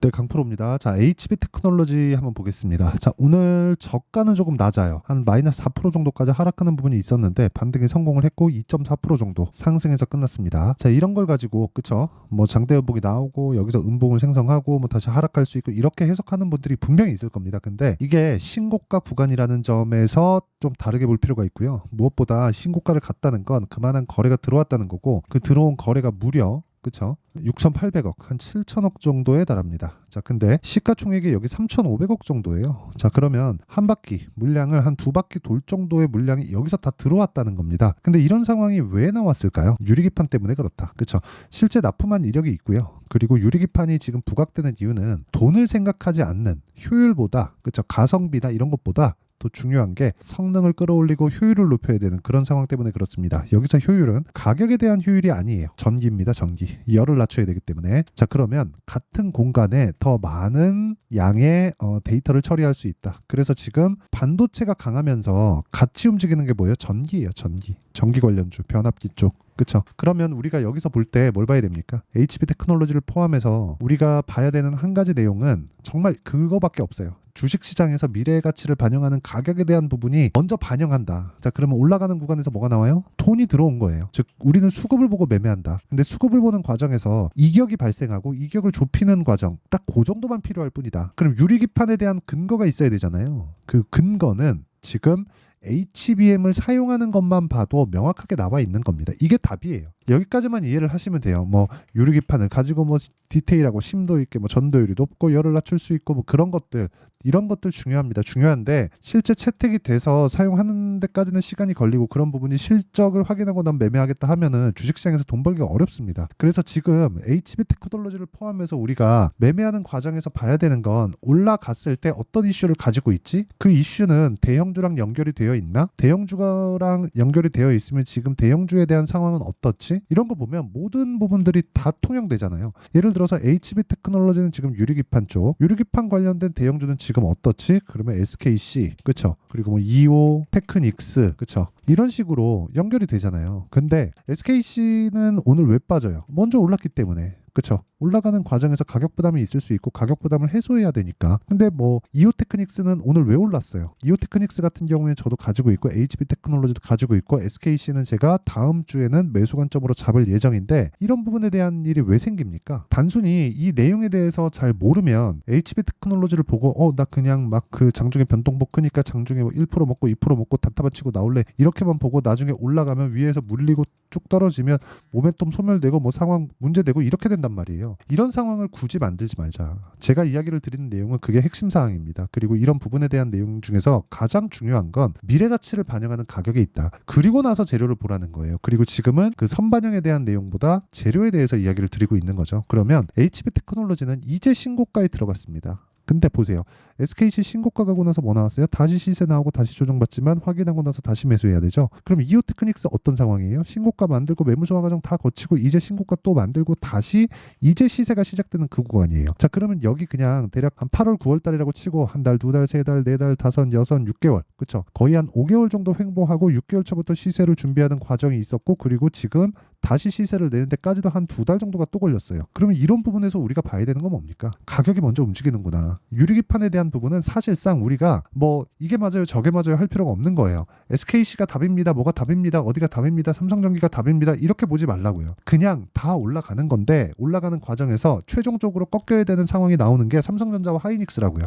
네, 강프로입니다. 자, HB 테크놀로지 한번 보겠습니다. 자, 오늘 저가는 조금 낮아요. 한 마이너스 4% 정도까지 하락하는 부분이 있었는데 반등에 성공을 했고 2.4% 정도 상승해서 끝났습니다. 자, 이런 걸 가지고 그쵸? 뭐 장대 연봉이 나오고 여기서 음봉을 생성하고 뭐 다시 하락할 수 있고 이렇게 해석하는 분들이 분명히 있을 겁니다. 근데 이게 신고가 구간이라는 점에서 좀 다르게 볼 필요가 있고요. 무엇보다 신고가를 갔다는 건 그만한 거래가 들어왔다는 거고 그 들어온 거래가 무려 그쵸? 6,800억, 한 7천억 정도에 달합니다. 자, 근데 시가총액이 여기 3,500억 정도예요. 자, 그러면 한 바퀴 물량을 한 두 바퀴 돌 정도의 물량이 여기서 다 들어왔다는 겁니다. 근데 이런 상황이 왜 나왔을까요? 유리기판 때문에 그렇다. 그쵸? 실제 납품한 이력이 있고요. 그리고 유리기판이 지금 부각되는 이유는 돈을 생각하지 않는 효율보다, 그쵸? 가성비나 이런 것보다 더 중요한 게 성능을 끌어올리고 효율을 높여야 되는 그런 상황 때문에 그렇습니다. 여기서 효율은 가격에 대한 효율이 아니에요. 전기입니다. 전기. 열을 낮춰야 되기 때문에. 자, 그러면 같은 공간에 더 많은 양의 데이터를 처리할 수 있다. 그래서 지금 반도체가 강하면서 같이 움직이는 게 뭐예요? 전기예요. 전기. 전기 관련주, 변압기 쪽. 그쵸? 그러면 우리가 여기서 볼 때 뭘 봐야 됩니까? HB 테크놀로지를 포함해서 우리가 봐야 되는 한 가지 내용은 정말 그거밖에 없어요. 주식시장에서 미래의 가치를 반영하는 가격에 대한 부분이 먼저 반영한다. 자, 그러면 올라가는 구간에서 뭐가 나와요? 돈이 들어온 거예요. 즉 우리는 수급을 보고 매매한다. 근데 수급을 보는 과정에서 이격이 발생하고 이격을 좁히는 과정 딱 그 정도만 필요할 뿐이다. 그럼 유리기판에 대한 근거가 있어야 되잖아요. 그 근거는 지금 HBM을 사용하는 것만 봐도 명확하게 나와 있는 겁니다. 이게 답이에요. 여기까지만 이해를 하시면 돼요. 뭐 유리기판을 가지고 뭐 디테일하고 심도 있게 뭐 전도율이 높고 열을 낮출 수 있고 뭐 그런 것들 이런 것들 중요합니다. 중요한데 실제 채택이 돼서 사용하는 데까지는 시간이 걸리고 그런 부분이 실적을 확인하고 난 매매하겠다 하면은 주식시장에서 돈 벌기가 어렵습니다. 그래서 지금 HB 테크놀로지를 포함해서 우리가 매매하는 과정에서 봐야 되는 건 올라갔을 때 어떤 이슈를 가지고 있지? 그 이슈는 대형주랑 연결이 되어 있나? 대형주랑 연결이 되어 있으면 지금 대형주에 대한 상황은 어떻지? 이런 거 보면 모든 부분들이 다 통용되잖아요. 예를 들어서 HB 테크놀로지는 지금 유리기판 쪽, 유리기판 관련된 대형주는 지금 어떻지? 그러면 SKC, 그쵸? 그리고 뭐 EO, 테크닉스, 그쵸? 이런 식으로 연결이 되잖아요. 근데 SKC는 오늘 왜 빠져요? 먼저 올랐기 때문에. 그쵸? 올라가는 과정에서 가격 부담이 있을 수 있고 가격 부담을 해소해야 되니까. 근데 뭐 이오테크닉스는 오늘 왜 올랐어요? 이오테크닉스 같은 경우에 저도 가지고 있고 HB 테크놀로지도 가지고 있고 SKC는 제가 다음 주에는 매수 관점으로 잡을 예정인데 이런 부분에 대한 일이 왜 생깁니까? 단순히 이 내용에 대해서 잘 모르면 HB 테크놀로지를 보고 나 그냥 막 그 장중에 변동폭 크니까 장중에 뭐 1% 먹고 2% 먹고 단타만 치고 나올래 이렇게만 보고 나중에 올라가면 위에서 물리고 쭉 떨어지면 모멘텀 소멸되고 뭐 상황 문제되고 이렇게 된단 말이에요. 이런 상황을 굳이 만들지 말자. 제가 이야기를 드리는 내용은 그게 핵심 사항입니다. 그리고 이런 부분에 대한 내용 중에서 가장 중요한 건 미래 가치를 반영하는 가격에 있다. 그리고 나서 재료를 보라는 거예요. 그리고 지금은 그 선반영에 대한 내용보다 재료에 대해서 이야기를 드리고 있는 거죠. 그러면 HB 테크놀로지는 이제 신고가에 들어갔습니다. 근데 보세요. SKC 신고가 가고 나서 뭐 나왔어요? 다시 시세 나오고 다시 조정받지만 확인하고 나서 다시 매수해야 되죠. 그럼 이오테크닉스 어떤 상황이에요? 신고가 만들고 매물소화 과정 다 거치고 이제 신고가 또 만들고 다시 이제 시세가 시작되는 그 구간이에요. 자, 그러면 여기 그냥 대략 한 8월 9월 달이라고 치고 한 달, 두 달, 세 달, 네 달, 다섯, 여섯, 6개월. 그쵸? 거의 한 5개월 정도 횡보하고 6개월 차부터 시세를 준비하는 과정이 있었고 그리고 지금 다시 시세를 내는 데까지도 한 두 달 정도가 또 걸렸어요. 그러면 이런 부분에서 우리가 봐야 되는 건 뭡니까? 가격이 먼저 움직이는구나. 유리기판에 대한 부분은 사실상 우리가 뭐 이게 맞아요 저게 맞아요 할 필요가 없는 거예요. SKC가 답입니다. 뭐가 답입니다. 어디가 답입니다. 삼성전기가 답입니다. 이렇게 보지 말라고요. 그냥 다 올라가는 건데 올라가는 과정에서 최종적으로 꺾여야 되는 상황이 나오는 게 삼성전자와 하이닉스라고요.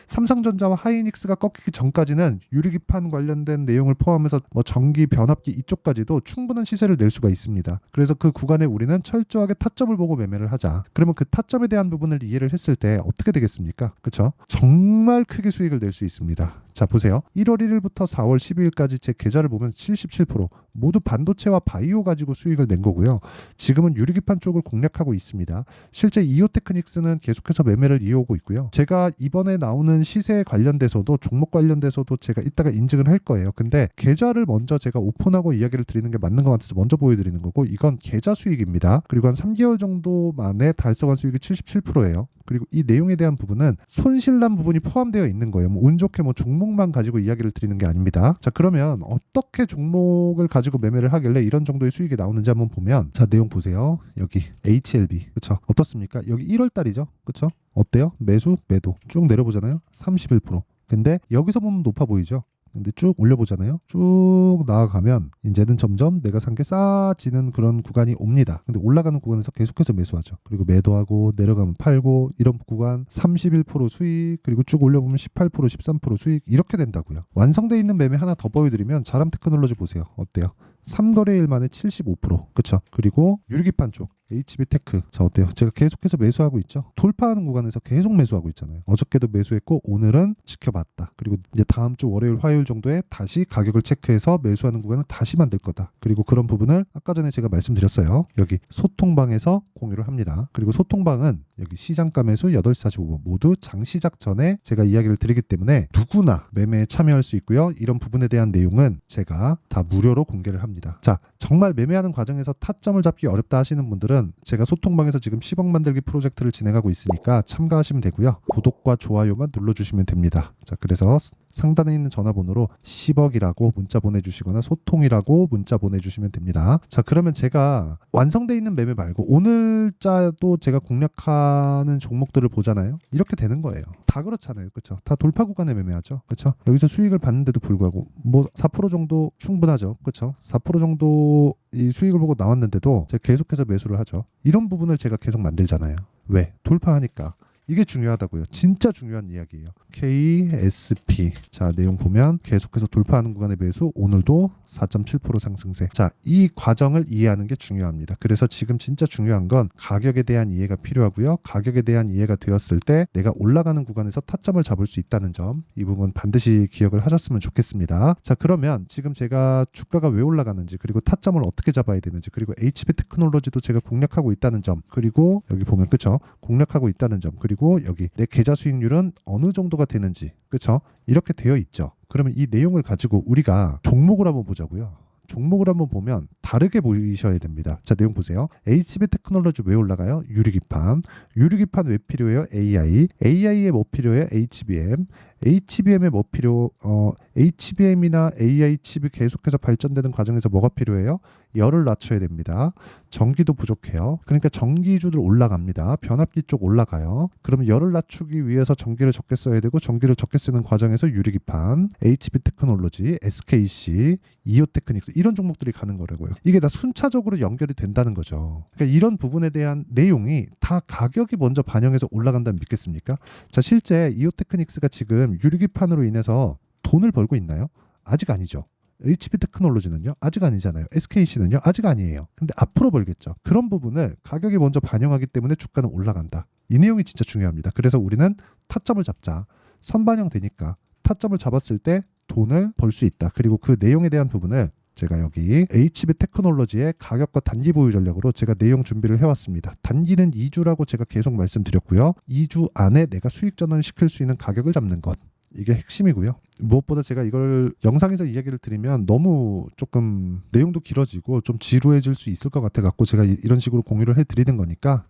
삼성전자와 하이닉스가 꺾이기 전까지는 유리기판 관련된 내용을 포함해서 뭐 전기, 변압기 이쪽까지도 충분한 시세를 낼 수가 있습니다. 그래서 그 구간에 우리는 철저하게 타점을 보고 매매를 하자. 그러면 그 타점에 대한 부분을 이해를 했을 때 어떻게 되겠습니까? 그렇죠? 정말 크게 수익을 낼 수 있습니다. 자, 보세요. 1월 1일부터 4월 12일까지 제 계좌를 보면 77% 모두 반도체와 바이오 가지고 수익을 낸 거고요. 지금은 유리기판 쪽을 공략하고 있습니다. 실제 이오테크닉스는 계속해서 매매를 이어오고 있고요. 제가 이번에 나오는 시세 관련돼서도 종목 관련돼서도 제가 이따가 인증을 할 거예요. 근데 계좌를 먼저 제가 오픈하고 이야기를 드리는 게 맞는 것 같아서 먼저 보여드리는 거고 이건 계좌 수익입니다. 그리고 한 3개월 정도 만에 달성한 수익이 77%예요. 그리고 이 내용에 대한 부분은 손실난 부분이 포함되어 있는 거예요. 뭐 운 좋게 뭐 종목 내용만 가지고 이야기를 드리는 게 아닙니다. 자, 그러면 어떻게 종목을 가지고 매매를 하길래 이런 정도의 수익이 나오는지 한번 보면, 자, 내용 보세요. 여기 HLB, 그쵸? 어떻습니까? 여기 1월 달이죠, 그쵸? 어때요? 매수, 매도 쭉 내려보잖아요. 31%. 근데 여기서 보면 높아 보이죠? 근데 쭉 올려보잖아요. 쭉 나아가면 이제는 점점 내가 산 게 싸지는 그런 구간이 옵니다. 근데 올라가는 구간에서 계속해서 매수하죠. 그리고 매도하고 내려가면 팔고, 이런 구간 31% 수익, 그리고 쭉 올려보면 18%, 13% 수익, 이렇게 된다고요. 완성되어 있는 매매 하나 더 보여드리면 자람 테크놀로지 보세요. 어때요? 3거래일 만에 75%. 그쵸? 그리고 유리기판 쪽 HB테크, 자, 어때요? 제가 계속해서 매수하고 있죠. 돌파하는 구간에서 계속 매수하고 있잖아요. 어저께도 매수했고 오늘은 지켜봤다. 그리고 이제 다음 주 월요일 화요일 정도에 다시 가격을 체크해서 매수하는 구간을 다시 만들 거다. 그리고 그런 부분을 아까 전에 제가 말씀드렸어요. 여기 소통방에서 공유를 합니다. 그리고 소통방은 여기 시장가 매수 8시 45분 모두 장 시작 전에 제가 이야기를 드리기 때문에 누구나 매매에 참여할 수 있고요. 이런 부분에 대한 내용은 제가 다 무료로 공개를 합니다. 자, 정말 매매하는 과정에서 타점을 잡기 어렵다 하시는 분들은 제가 소통방에서 지금 10억 만들기 프로젝트를 진행하고 있으니까 참가하시면 되고요. 구독과 좋아요만 눌러주시면 됩니다. 자, 그래서 상단에 있는 전화번호로 10억이라고 문자 보내주시거나 소통이라고 문자 보내주시면 됩니다. 자, 그러면 제가 완성되어 있는 매매 말고 오늘자도 제가 공략하는 종목들을 보잖아요. 이렇게 되는 거예요. 다 그렇잖아요. 그렇죠? 다 돌파 구간에 매매하죠. 그렇죠? 여기서 수익을 받는데도 불구하고 뭐 4% 정도 충분하죠. 그렇죠? 4% 정도 이 수익을 보고 나왔는데도 제가 계속해서 매수를 하죠. 이런 부분을 제가 계속 만들잖아요. 왜? 돌파하니까. 이게 중요하다고요. 진짜 중요한 이야기예요. KSP. 자, 내용 보면 계속해서 돌파하는 구간의 매수, 오늘도 4.7% 상승세. 자, 이 과정을 이해하는 게 중요합니다. 그래서 지금 진짜 중요한 건 가격에 대한 이해가 필요하고요. 가격에 대한 이해가 되었을 때 내가 올라가는 구간에서 타점을 잡을 수 있다는 점, 이 부분 반드시 기억을 하셨으면 좋겠습니다. 자, 그러면 지금 제가 주가가 왜 올라가는지, 그리고 타점을 어떻게 잡아야 되는지, 그리고 HB 테크놀로지도 제가 공략하고 있다는 점, 그리고 여기 보면 그쵸? 공략하고 있다는 점, 그리고 여기 내 계좌 수익률은 어느 정도가 되는지, 그쵸? 이렇게 되어 있죠. 그러면 이 내용을 가지고 우리가 종목을 한번 보자고요. 종목을 한번 보면 다르게 보이셔야 됩니다. 자, 내용 보세요. HB 테크놀로지 왜 올라가요? 유리기판. 유리기판 왜 필요해요? AI. AI에 뭐 필요해요? HBM. HBM에 뭐 필요? HBM이나 AI 칩이 계속해서 발전되는 과정에서 뭐가 필요해요? 열을 낮춰야 됩니다. 전기도 부족해요. 그러니까 전기주들 올라갑니다. 변압기 쪽 올라가요. 그러면 열을 낮추기 위해서 전기를 적게 써야 되고, 전기를 적게 쓰는 과정에서 유리기판, HB 테크놀로지, SKC, 이오테크닉스, 이런 종목들이 가는 거라고요. 이게 다 순차적으로 연결이 된다는 거죠. 그러니까 이런 부분에 대한 내용이 다 가격이 먼저 반영해서 올라간다면 믿겠습니까? 자, 실제 이오테크닉스가 지금 유리기판으로 인해서 돈을 벌고 있나요? 아직 아니죠. HB 테크놀로지는요? 아직 아니잖아요. SKC는요? 아직 아니에요. 근데 앞으로 벌겠죠. 그런 부분을 가격이 먼저 반영하기 때문에 주가는 올라간다. 이 내용이 진짜 중요합니다. 그래서 우리는 타점을 잡자. 선반영되니까 타점을 잡았을 때 돈을 벌 수 있다. 그리고 그 내용에 대한 부분을 제가 여기 HB 테크놀로지의 가격과 단기 보유 전략으로 제가 내용 준비를 해왔습니다. 단기는 2주라고 제가 계속 말씀드렸고요. 2주 안에 내가 수익 전환을 시킬 수 있는 가격을 잡는 것. 이게 핵심이고요. 무엇보다 제가 이걸 영상에서 이야기를 드리면 너무 조금 내용도 길어지고 좀 지루해질 수 있을 것 같아 갖고 제가 이런 식으로 공유를 해드리는 거니까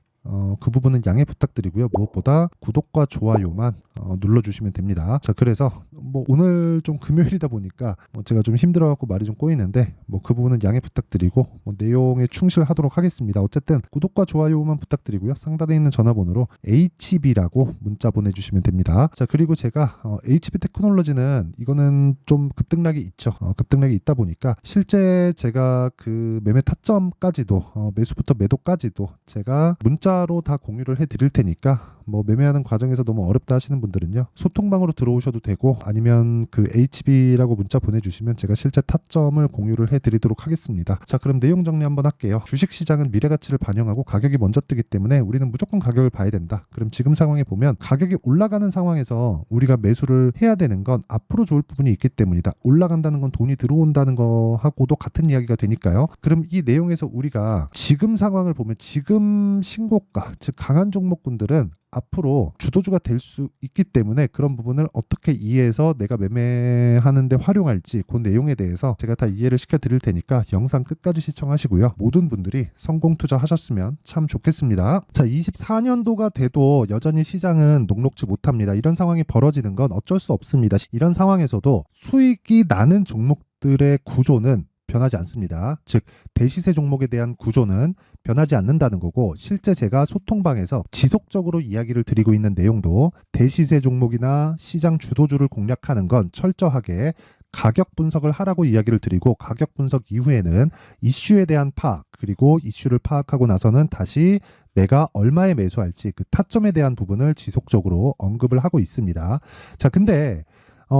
그 부분은 양해 부탁드리고요. 무엇보다 구독과 좋아요만 눌러주시면 됩니다. 자, 그래서 뭐 오늘 좀 금요일이다 보니까 제가 좀 힘들어갖고 말이 좀 꼬이는데 뭐 그 부분은 양해 부탁드리고 뭐 내용에 충실하도록 하겠습니다. 어쨌든 구독과 좋아요만 부탁드리고요. 상단에 있는 전화번호로 HB라고 문자 보내주시면 됩니다. 자, 그리고 제가 HB 테크놀로지는 이거는 좀 급등락이 있죠. 급등락이 있다 보니까 실제 제가 그 매매 타점까지도 매수부터 매도까지도 제가 문자로 다 공유를 해드릴 테니까 뭐 매매하는 과정에서 너무 어렵다 하시는 분들은요, 소통방으로 들어오셔도 되고, 아니면 그 HB라고 문자 보내주시면 제가 실제 타점을 공유를 해드리도록 하겠습니다. 자, 그럼 내용 정리 한번 할게요. 주식시장은 미래가치를 반영하고 가격이 먼저 뜨기 때문에 우리는 무조건 가격을 봐야 된다. 그럼 지금 상황에 보면 가격이 올라가는 상황에서 우리가 매수를 해야 되는 건 앞으로 좋을 부분이 있기 때문이다. 올라간다는 건 돈이 들어온다는 거하고도 같은 이야기가 되니까요. 그럼 이 내용에서 우리가 지금 상황을 보면 지금 신고가, 즉 강한 종목군들은 앞으로 주도주가 될 수 있기 때문에 그런 부분을 어떻게 이해해서 내가 매매하는데 활용할지 그 내용에 대해서 제가 다 이해를 시켜드릴 테니까 영상 끝까지 시청하시고요. 모든 분들이 성공 투자하셨으면 참 좋겠습니다. 자, 24년도가 돼도 여전히 시장은 녹록지 못합니다. 이런 상황이 벌어지는 건 어쩔 수 없습니다. 이런 상황에서도 수익이 나는 종목들의 구조는 변하지 않습니다. 즉 대시세 종목에 대한 구조는 변하지 않는다는 거고, 실제 제가 소통방에서 지속적으로 이야기를 드리고 있는 내용도 대시세 종목이나 시장 주도주를 공략하는 건 철저하게 가격 분석을 하라고 이야기를 드리고, 가격 분석 이후에는 이슈에 대한 파악, 그리고 이슈를 파악하고 나서는 다시 내가 얼마에 매수할지 그 타점에 대한 부분을 지속적으로 언급을 하고 있습니다. 자, 근데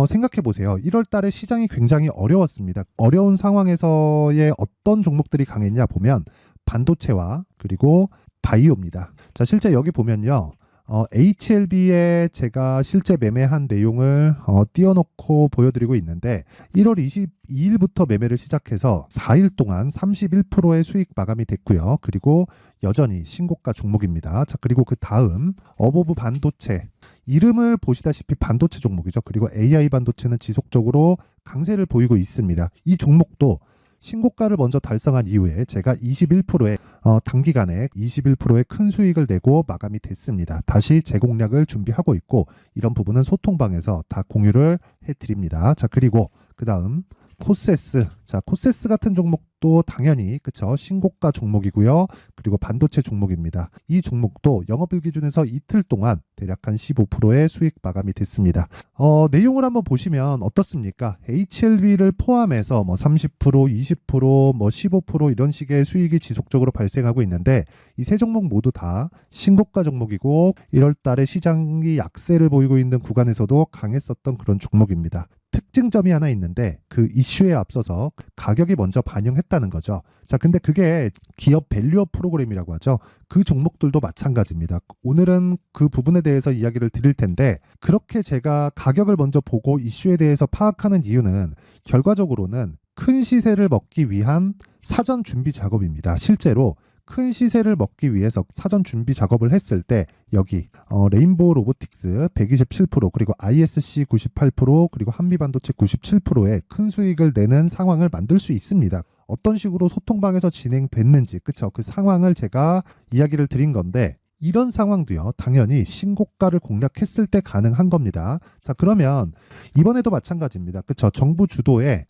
생각해 보세요. 1월 달에 시장이 굉장히 어려웠습니다. 어려운 상황에서의 어떤 종목들이 강했냐 보면 반도체와 그리고 바이오입니다. 자, 실제 여기 보면요. HLB에 제가 실제 매매한 내용을 띄워놓고 보여드리고 있는데, 1월 22일부터 매매를 시작해서 4일 동안 31%의 수익 마감이 됐고요. 그리고 여전히 신고가 종목입니다. 자, 그리고 그 다음 어보브 반도체, 이름을 보시다시피 반도체 종목이죠. 그리고 AI 반도체는 지속적으로 강세를 보이고 있습니다. 이 종목도 신고가를 먼저 달성한 이후에 제가 21%의 단기간에 21%의 큰 수익을 내고 마감이 됐습니다. 다시 재공략을 준비하고 있고, 이런 부분은 소통방에서 다 공유를 해드립니다. 자, 그리고 그 다음 코세스. 자, 코세스 같은 종목도 당연히 그쵸, 신고가 종목이고요. 그리고 반도체 종목입니다. 이 종목도 영업일 기준에서 이틀 동안 대략 한 15%의 수익 마감이 됐습니다. 내용을 한번 보시면 어떻습니까? HLB를 포함해서 뭐 30%, 20%, 뭐 15% 이런 식의 수익이 지속적으로 발생하고 있는데, 이 세 종목 모두 다 신고가 종목이고 1월 달에 시장이 약세를 보이고 있는 구간에서도 강했었던 그런 종목입니다. 특징점이 하나 있는데, 그 이슈에 앞서서 가격이 먼저 반영했다는 거죠. 자, 근데 그게 기업 밸류업 프로그램이라고 하죠. 그 종목들도 마찬가지입니다. 오늘은 그 부분에 대해서 이야기를 드릴 텐데, 그렇게 제가 가격을 먼저 보고 이슈에 대해서 파악하는 이유는 결과적으로는 큰 시세를 먹기 위한 사전 준비 작업입니다. 실제로 큰 시세를 먹기 위해서 사전 준비 작업을 했을 때 여기 레인보우 로보틱스 127%, 그리고 ISC 98%, 그리고 한미반도체 97%의 큰 수익을 내는 상황을 만들 수 있습니다. 어떤 식으로 소통방에서 진행됐는지, 그쵸? 그 상황을 제가 이야기를 드린 건데, 이런 상황도요, 당연히 신고가를 공략했을 때 가능한 겁니다. 자, 그러면 이번에도 마찬가지입니다. 그쵸? 정부 주도의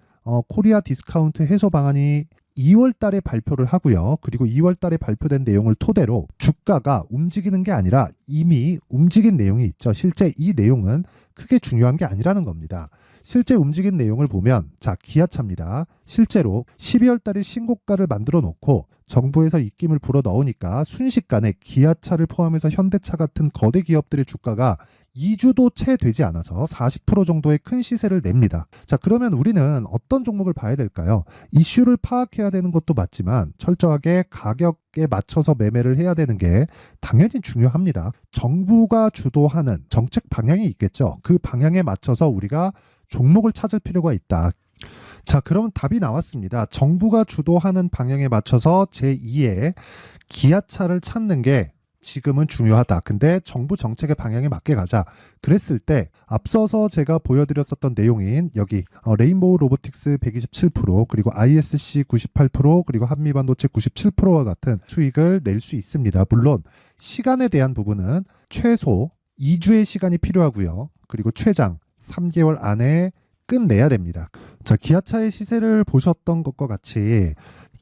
코리아 디스카운트 해소 방안이 2월 달에 발표를 하고요. 그리고 2월 달에 발표된 내용을 토대로 주가가 움직이는 게 아니라 이미 움직인 내용이 있죠. 실제 이 내용은 크게 중요한 게 아니라는 겁니다. 실제 움직인 내용을 보면, 자, 기아차입니다. 실제로 12월 달에 신고가를 만들어 놓고 정부에서 입김을 불어 넣으니까 순식간에 기아차를 포함해서 현대차 같은 거대 기업들의 주가가 2주도 채 되지 않아서 40% 정도의 큰 시세를 냅니다. 자, 그러면 우리는 어떤 종목을 봐야 될까요? 이슈를 파악해야 되는 것도 맞지만 철저하게 가격에 맞춰서 매매를 해야 되는 게 당연히 중요합니다. 정부가 주도하는 정책 방향이 있겠죠. 그 방향에 맞춰서 우리가 종목을 찾을 필요가 있다. 자, 그러면 답이 나왔습니다. 정부가 주도하는 방향에 맞춰서 제2의 기아차를 찾는 게 지금은 중요하다. 근데 정부 정책의 방향에 맞게 가자. 그랬을 때 앞서서 제가 보여드렸었던 내용인 여기 레인보우 로보틱스 127%, 그리고 ISC 98%, 그리고 한미반도체 97%와 같은 수익을 낼 수 있습니다. 물론 시간에 대한 부분은 최소 2주의 시간이 필요하고요. 그리고 최장 3개월 안에 끝내야 됩니다. 자, 기아차의 시세를 보셨던 것과 같이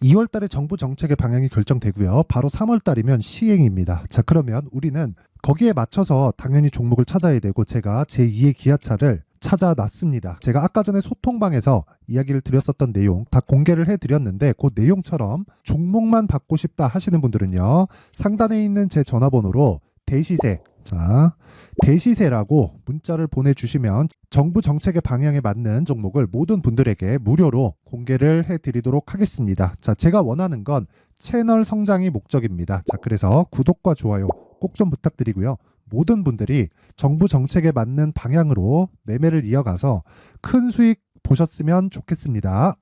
2월 달에 정부 정책의 방향이 결정되고요. 바로 3월 달이면 시행입니다. 자, 그러면 우리는 거기에 맞춰서 당연히 종목을 찾아야 되고, 제가 제2의 기아차를 찾아놨습니다. 제가 아까 전에 소통방에서 이야기를 드렸었던 내용 다 공개를 해드렸는데, 그 내용처럼 종목만 받고 싶다 하시는 분들은요, 상단에 있는 제 전화번호로 대시세, 자, 대시세라고 문자를 보내주시면 정부 정책의 방향에 맞는 종목을 모든 분들에게 무료로 공개를 해드리도록 하겠습니다. 자, 제가 원하는 건 채널 성장이 목적입니다. 자, 그래서 구독과 좋아요 꼭 좀 부탁드리고요. 모든 분들이 정부 정책에 맞는 방향으로 매매를 이어가서 큰 수익 보셨으면 좋겠습니다.